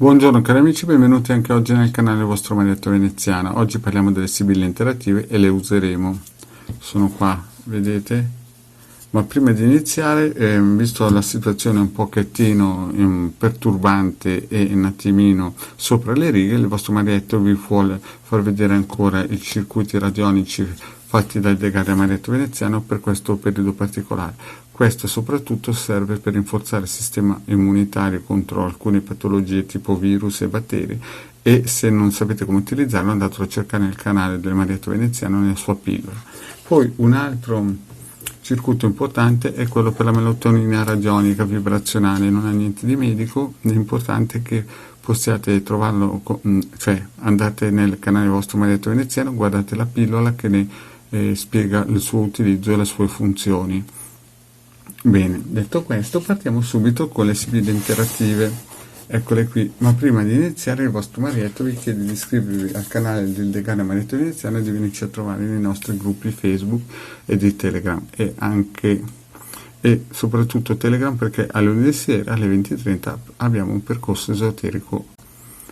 Buongiorno cari amici, benvenuti anche oggi nel canale del vostro Marietto Veneziana. Oggi parliamo delle sibille interattive e le useremo. Sono qua, vedete? Ma prima di iniziare, visto la situazione un pochettino perturbante e un attimino sopra le righe, il vostro Marietto vi vuole far vedere ancora i circuiti radionici fatti dal Degaria Marietto Veneziano per questo periodo particolare. Questo soprattutto serve per rinforzare il sistema immunitario contro alcune patologie tipo virus e batteri, e se non sapete come utilizzarlo andatelo a cercare nel canale del Marietto Veneziano nella sua pillola. Poi un altro circuito importante è quello per la melatonina radionica vibrazionale, non ha niente di medico, l'importante è che possiate trovarlo, cioè andate nel canale vostro Marietto Veneziano, guardate la pillola che ne spiega il suo utilizzo e le sue funzioni. Bene, detto questo partiamo subito con le sibille interattive. Eccole qui, ma prima di iniziare il vostro Marietto vi chiede di iscrivervi al canale del Degaria Marietto Veneziano e di venirci a trovare nei nostri gruppi Facebook e di Telegram, e soprattutto Telegram, perché alle lunedì sera alle 20:30 abbiamo un percorso esoterico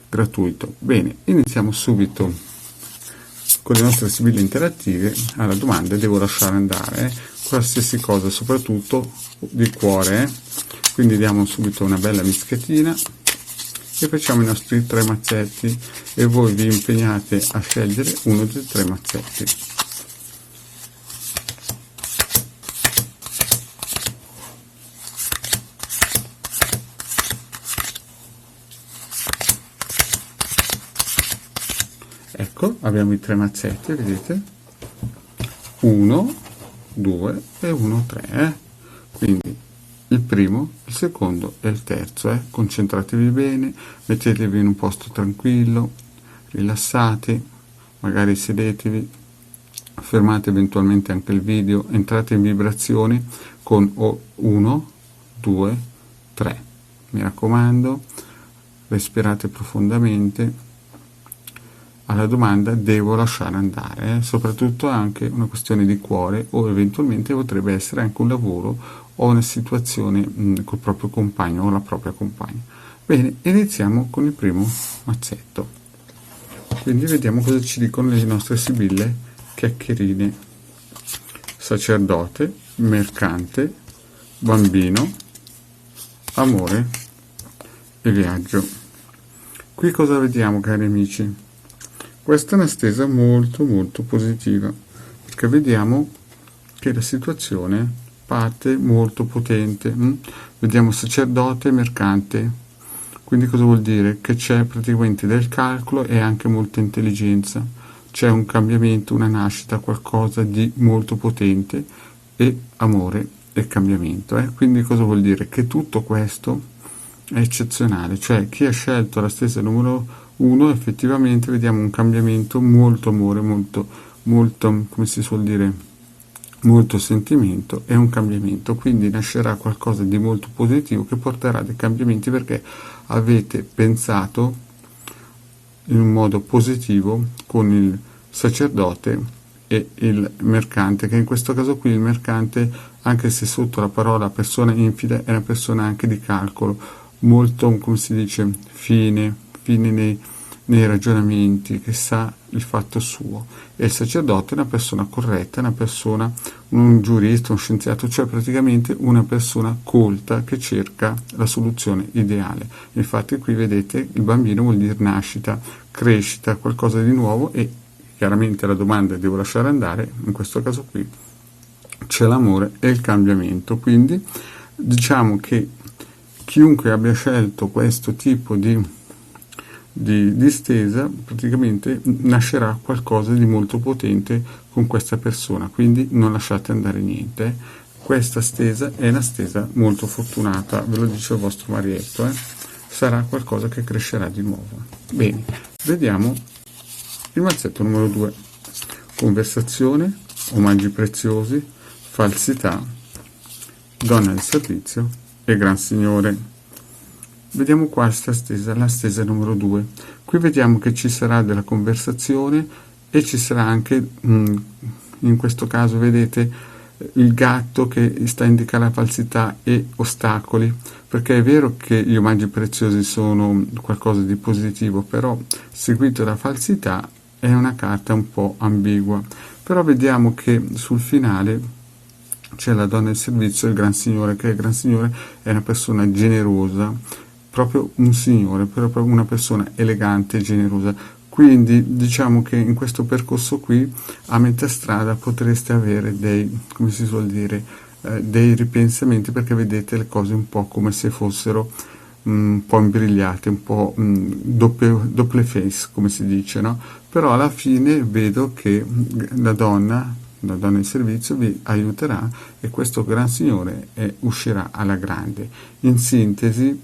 gratuito. Bene, iniziamo subito con le nostre sibille interattive. Alla domanda devo lasciare andare qualsiasi cosa, soprattutto di cuore, quindi diamo subito una bella mischietina e facciamo i nostri 3 mazzetti, e voi vi impegnate a scegliere uno dei 3 mazzetti. Ecco, abbiamo i 3 mazzetti, vedete? 1, 2 e 1, 3. Quindi il primo, il secondo e il terzo. Concentratevi bene, mettetevi in un posto tranquillo, rilassati, magari sedetevi, fermate eventualmente anche il video, entrate in vibrazioni con 1, 2, 3. Mi raccomando, respirate profondamente. Alla domanda devo lasciare andare, soprattutto anche una questione di cuore, o eventualmente potrebbe essere anche un lavoro o una situazione col proprio compagno o la propria compagna. Bene, iniziamo con il primo mazzetto. Quindi vediamo cosa ci dicono le nostre sibille chiacchierine. Sacerdote, mercante, bambino, amore e viaggio. Qui cosa vediamo, cari amici? Questa è una stesa molto molto positiva, perché vediamo che la situazione parte molto potente. Vediamo sacerdote e mercante, quindi cosa vuol dire? Che c'è praticamente del calcolo e anche molta intelligenza, c'è un cambiamento, una nascita, qualcosa di molto potente, e amore e cambiamento. Quindi cosa vuol dire? Che tutto questo è eccezionale, cioè chi ha scelto la stesa numero 1 effettivamente vediamo un cambiamento, molto amore, molto, come si suol dire, molto sentimento e un cambiamento, quindi nascerà qualcosa di molto positivo che porterà dei cambiamenti, perché avete pensato in un modo positivo con il sacerdote e il mercante, che in questo caso qui il mercante, anche se sotto la parola persona infida, è una persona anche di calcolo, molto, come si dice, fine nei ragionamenti, che sa il fatto suo. E il sacerdote è una persona corretta, una persona, un giurista, un scienziato, cioè praticamente una persona colta che cerca la soluzione ideale. Infatti qui vedete il bambino vuol dire nascita, crescita, qualcosa di nuovo, e chiaramente la domanda devo lasciare andare, in questo caso qui c'è l'amore e il cambiamento. Quindi diciamo che chiunque abbia scelto questo tipo di stesa praticamente nascerà qualcosa di molto potente con questa persona, quindi non lasciate andare niente. Questa stesa è una stesa molto fortunata, ve lo dice il vostro Marietto, sarà qualcosa che crescerà di nuovo. Bene, vediamo il mazzetto numero 2. Conversazione, omaggi preziosi, falsità, donna del servizio e gran signore. Vediamo qua questa stesa, la stesa numero 2. Qui vediamo che ci sarà della conversazione e ci sarà anche, in questo caso vedete, il gatto che sta a indicare la falsità e ostacoli, perché è vero che gli omaggi preziosi sono qualcosa di positivo, però seguito da falsità è una carta un po' ambigua. Però vediamo che sul finale c'è la donna del servizio e il gran signore, che il gran signore è una persona generosa, proprio un signore, proprio una persona elegante e generosa. Quindi diciamo che in questo percorso qui a metà strada potreste avere dei, come si suol dire, dei ripensamenti, perché vedete le cose un po' come se fossero un po' imbrigliate, un po' doppie face, come si dice, no? Però alla fine vedo che la donna in servizio vi aiuterà e questo gran signore uscirà alla grande. In sintesi,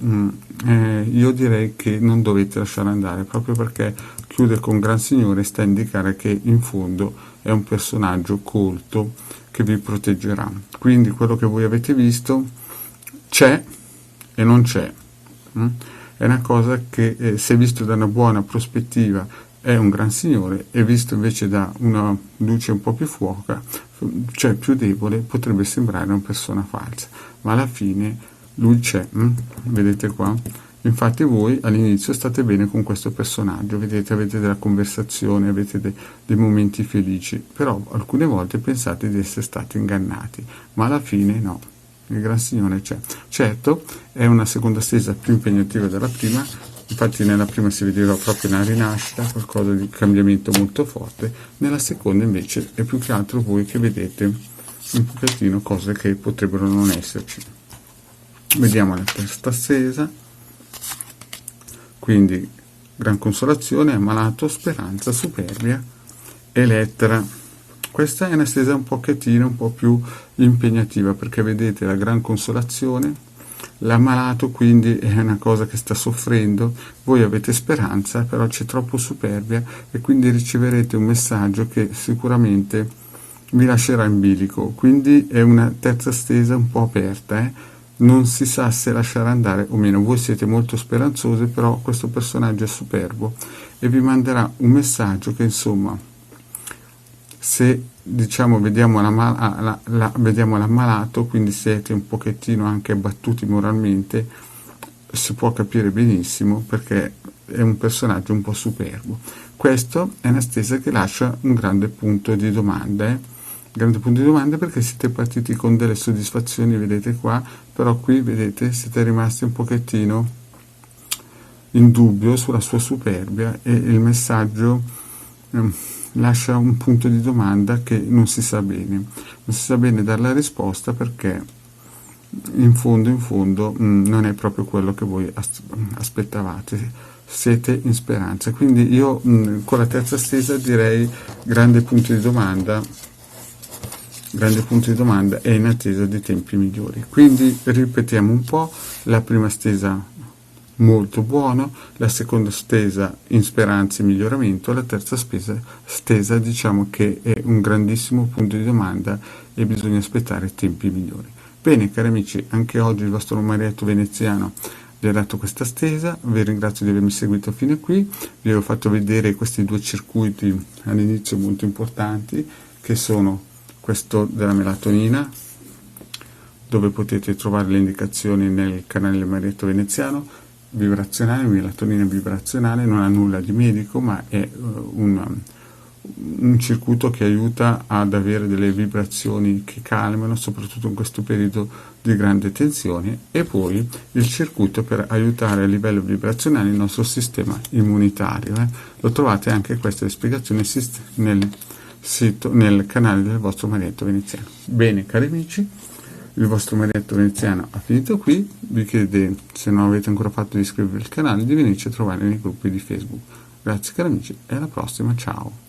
io direi che non dovete lasciare andare, proprio perché chiude con gran signore, sta a indicare che in fondo è un personaggio colto che vi proteggerà. Quindi quello che voi avete visto c'è e non c'è. È una cosa che se visto da una buona prospettiva è un gran signore, e visto invece da una luce un po' più fuoca, cioè più debole, potrebbe sembrare una persona falsa, ma alla fine lui c'è, vedete qua? Infatti voi all'inizio state bene con questo personaggio, vedete, avete della conversazione, avete dei momenti felici, però alcune volte pensate di essere stati ingannati, ma alla fine no. Il gran signore c'è. Certo, è una seconda stesa più impegnativa della prima, infatti nella prima si vedeva proprio una rinascita, qualcosa di cambiamento molto forte, nella seconda invece è più che altro voi che vedete un pochettino cose che potrebbero non esserci. Vediamo la terza stesa, quindi gran consolazione, ammalato, speranza, superbia e lettera. Questa è una stesa un pochettino un po' più impegnativa, perché vedete la gran consolazione, l'ammalato quindi è una cosa che sta soffrendo, voi avete speranza, però c'è troppo superbia e quindi riceverete un messaggio che sicuramente vi lascerà in bilico, quindi è una terza stesa un po' aperta, non si sa se lasciare andare o meno. Voi siete molto speranzose, però questo personaggio è superbo e vi manderà un messaggio che insomma, se diciamo vediamo l'ammalato, quindi siete un pochettino anche abbattuti moralmente, si può capire benissimo perché è un personaggio un po' superbo. Questo è una stesa che lascia un grande punto di domanda, grande punto di domanda, perché siete partiti con delle soddisfazioni, vedete qua, però qui vedete siete rimasti un pochettino in dubbio sulla sua superbia e il messaggio lascia un punto di domanda che non si sa bene dare la risposta, perché in fondo non è proprio quello che voi aspettavate, siete in speranza. Quindi io con la terza stesa direi grande punto di domanda e in attesa di tempi migliori. Quindi ripetiamo un po': la prima stesa molto buono, la seconda stesa in speranza e miglioramento, la terza stesa diciamo che è un grandissimo punto di domanda e bisogna aspettare tempi migliori. Bene cari amici, anche oggi il vostro Marietto Veneziano vi ha dato questa stesa, vi ringrazio di avermi seguito fino a qui, vi ho fatto vedere questi due circuiti all'inizio molto importanti, che sono questo della melatonina, dove potete trovare le indicazioni nel canale Marietto Veneziano, vibrazionale, melatonina vibrazionale, non ha nulla di medico, ma è un circuito che aiuta ad avere delle vibrazioni che calmano, soprattutto in questo periodo di grande tensione, e poi il circuito per aiutare a livello vibrazionale il nostro sistema immunitario. Lo trovate anche queste spiegazioni nel sito, nel canale del vostro Marietto Veneziano. Bene cari amici, il vostro Marietto Veneziano ha finito qui, vi chiede, se non avete ancora fatto, di iscrivervi al canale, di venirci a trovare nei gruppi di Facebook. Grazie cari amici e alla prossima, ciao!